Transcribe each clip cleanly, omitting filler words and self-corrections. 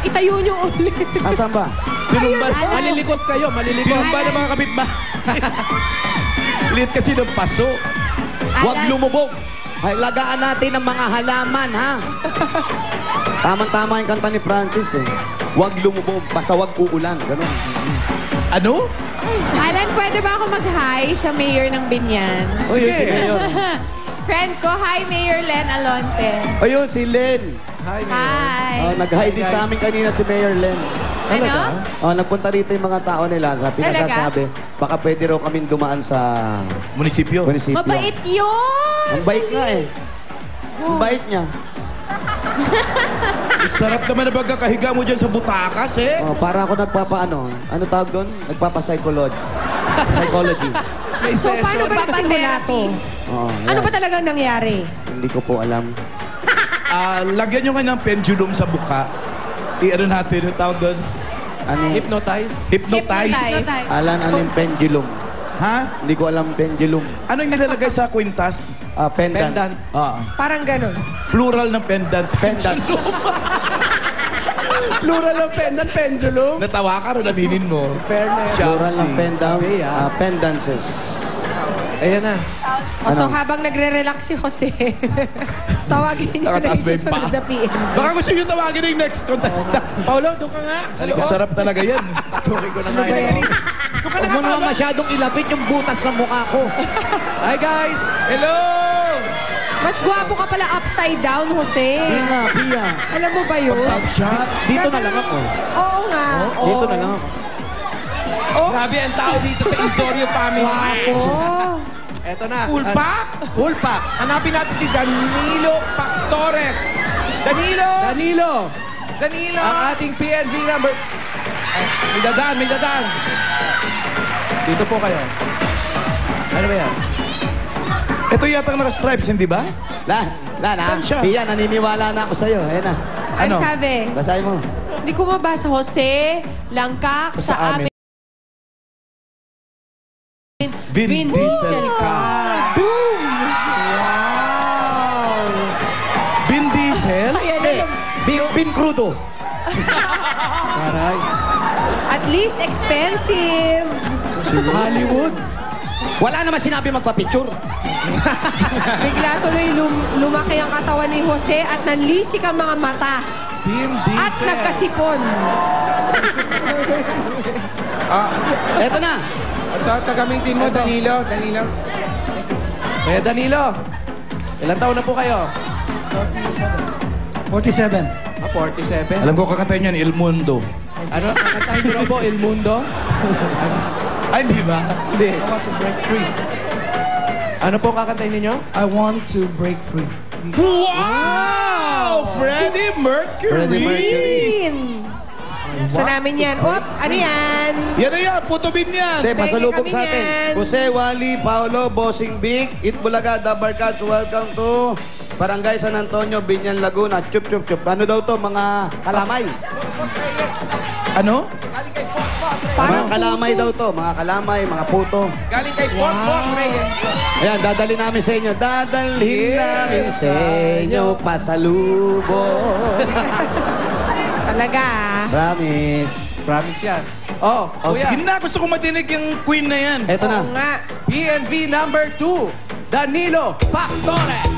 Itayo nyo ulit. Asan ba? Pinumba. Malilikot kayo, malilikot. Pinumba ng mga kapitbahay. Liit kasi ng paso. Huwag lumubog. Ay, lagaan natin ang mga halaman, ha? Tama-tama yung kanta ni Francis, eh. Huwag lumubog, basta huwag uulan. Ganun. Ano? Alan, pwede ba ako mag-hi sa mayor ng Binyan? Sige. Si Mayor. Friend ko, hi, Mayor Len Alonte. Ayun, si Len. Hi, Hi. Oh, nag-hi din sa amin kanina si Mayor Len. Ano? Oh, nagpunta rito yung mga tao nila. Pinagsasabi, baka pwede raw kaming dumaan sa Munisipyo. munisipyo. Mabait yun! Ang bait nga eh. Ang bait niya. Sarap naman na pagkakahiga mo dyan sa butakas, eh. Oh, para ako nagpapaano. Ano tawag doon? Nagpapapsychology. Psychology. So, paano ba nagsimula to? Oh, Ano yan. ba talagang nangyari? Hindi ko po alam. Lagyan nyo nga ng pendulum sa buka. I-ano natin yung tawag doon? Ano? Hypnotize. Hypnotize. Alan, ano yung pendulum? Ha? Hindi ko alam pendulum. Ano yung nilalagay sa kwintas? Pendant. Pendant. Parang ganun. Plural ng pendant. Pendants. Plural ng pendant, pendulum. Natawa ka rin, aminin mo. Fairness. Plural ng pendant. Okay, Pendances. Ayan na. So, habang nagre-relax si Jose, tawagin niyo na Nakataas yung ba yung susunod paa? na PM. Baka gusto nyo tawagin yung next contestant. Paulo, doon ka nga. Sarap talaga yan. Suki ko na nga yun. Huwag mo naman masyadong ilapit yung butas sa mukha ko. Hi, guys. Hello. Mas gwapo ka pala upside down, Jose. Pia, Pia. Alam mo ba yun? Top shot. Dito na lang ako. Oo nga. Dito na lang ako. Grabe ang tao dito sa Insorio family. Gwapo. Eto na. Full pack? Full pack. Hanapin natin si Danilo Pactores. Danilo! Danilo! Ang ating PNV number... May dadaan. Dito po kayo. Ano ba yan? Ito yata naka-stripes, hindi ba? Saan siya? Pia, naniniwala na ako sa'yo. Ayan na. Ano Ano? sabi? Basahin mo. Hindi ko mabasa, Jose. Langkak sa amin. Vin Diesel ka. Boom! Vin Diesel? Bin Crudo. Aray. At least expensive. Hollywood. Wala naman sinabi magpa-picture. Bigla tuloy lumaki ang katawan ni Jose at nanlisik ang mga mata. Vin Diesel. At nagkasipon. Eto na. Ito, gamitin mo, Danilo. Kaya Danilo, ilang taon na po kayo? 47. 47. Alam ko kakantayin yan, Il Mundo. Ano, kakantahin niyo raw po, Il Mundo? Ay, hindi ba? Hindi. I want to break free. Ano po kakantahin ninyo? I want to break free. Wow! Freddie Mercury! Freddie Mercury. Gusto namin yan. Op, ano yan? Yan na yan, putubin yan! Hindi, pasalubog kami sa atin. yan. Jose, Wally, Paolo, Bossing Big, Itbulaga, Dabarcats, welcome to Barangay San Antonio, Binyan, Laguna. Chup, chup, chup. Ano daw to? Mga kalamay. Ano? Mga kalamay daw to. Mga kalamay, mga puto. Galing kay Pok Reyes. Ayan, dadali namin sa inyo. Dadalhin namin sa inyo pasalubong. Talaga. Promise. Promise yan. Oh, Oh, kuya. sige na, gusto kong madinig yung queen na yan. Eto na. Oo nga. PNV number 2, Danilo Pactores.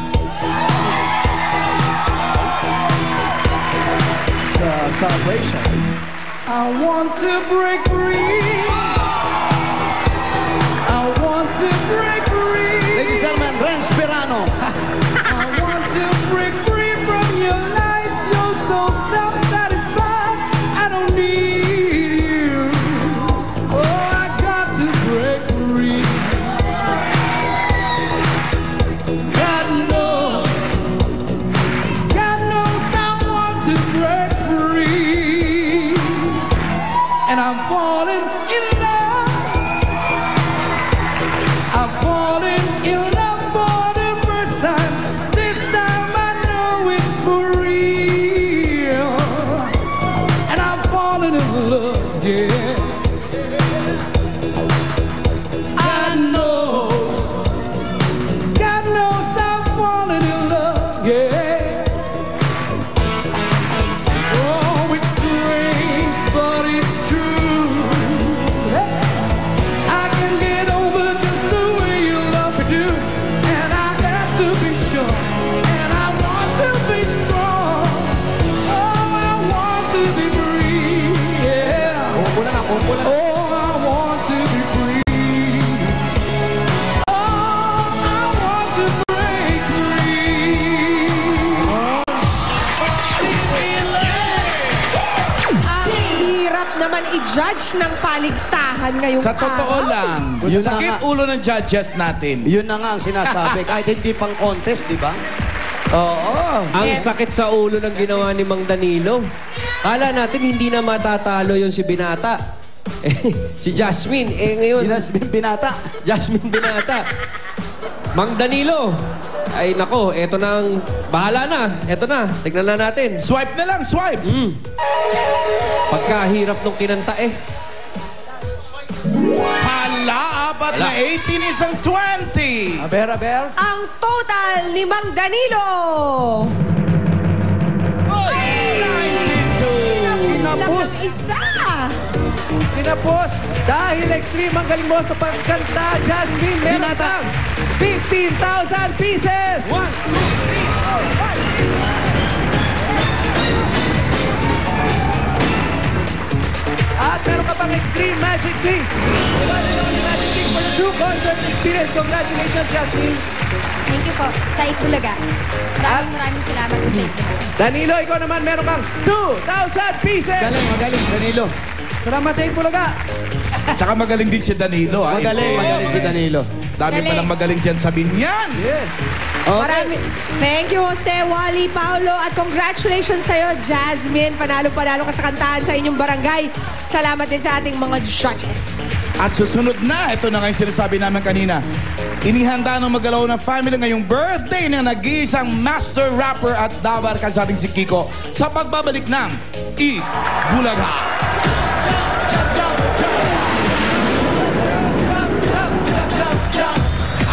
It's a celebration. I want to break free. I want to break free. Ladies and gentlemen, Renz Pirano. I want to break free from your lies. You're so self-satisfied. I don't need you. Oh, I got to break free. God knows I want to break free. And I'm falling in love. I'm falling in love for the first time. This time I know it's for real. And I'm falling in love, yeah. God knows I'm falling in love, yeah. Oh, naman i-judge ng paligsahan ngayong Sa totoo araw. lang, Yun na sakit nga. ulo ng judges natin. Yun na nga ang sinasabi. Kahit hindi pang contest, di ba? Oo. Ang sakit sa ulo ng ginawa ni Mang Danilo. Kala natin hindi na matatalo yung si Binata. Si Jasmine, ngayon, Binata. Jasmine Binata. Mang Danilo. Ay nako, eto nang bahala na. Eto na, tignan na natin. Swipe na lang, swipe! Pagkahirap nung kinanta Hala, apat na 18 isang 20! Aber. Ang total ni Mang Danilo. 92! Lang ang isa. Tinapos. Dahil extreme ang galing mo sa pagkanta, Jasmine, meron Binata. kang 15,000 pieces! 1, 2, 3, 4, 5. At meron ka pang Extreme Magic Sing. One and only Magic Sing for the true concert experience. Congratulations, Jasmine. Thank you po. Sa Itbulaga. Maraming salamat po sa Itbulaga. Danilo, ikaw naman meron kang 2,000 pieces. Magaling, Danilo. Salamat sa Itbulaga. Tsaka magaling din si Danilo. ah. Magaling si Danilo. Dami Galing. palang magaling dyan sa Binyan. Yes. Okay. Thank you, Jose, Wally, Paolo, at congratulations sa'yo, Jasmine. Panalo ka sa kantahan sa inyong barangay. Salamat din sa ating mga judges. At susunod na, ito na nga yung sinasabi namin kanina. Inihanda ng magalaw ng family ngayong birthday ng nag-iisang master rapper at dabar kasabing si Kiko sa pagbabalik ng I-Bulaga.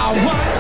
I want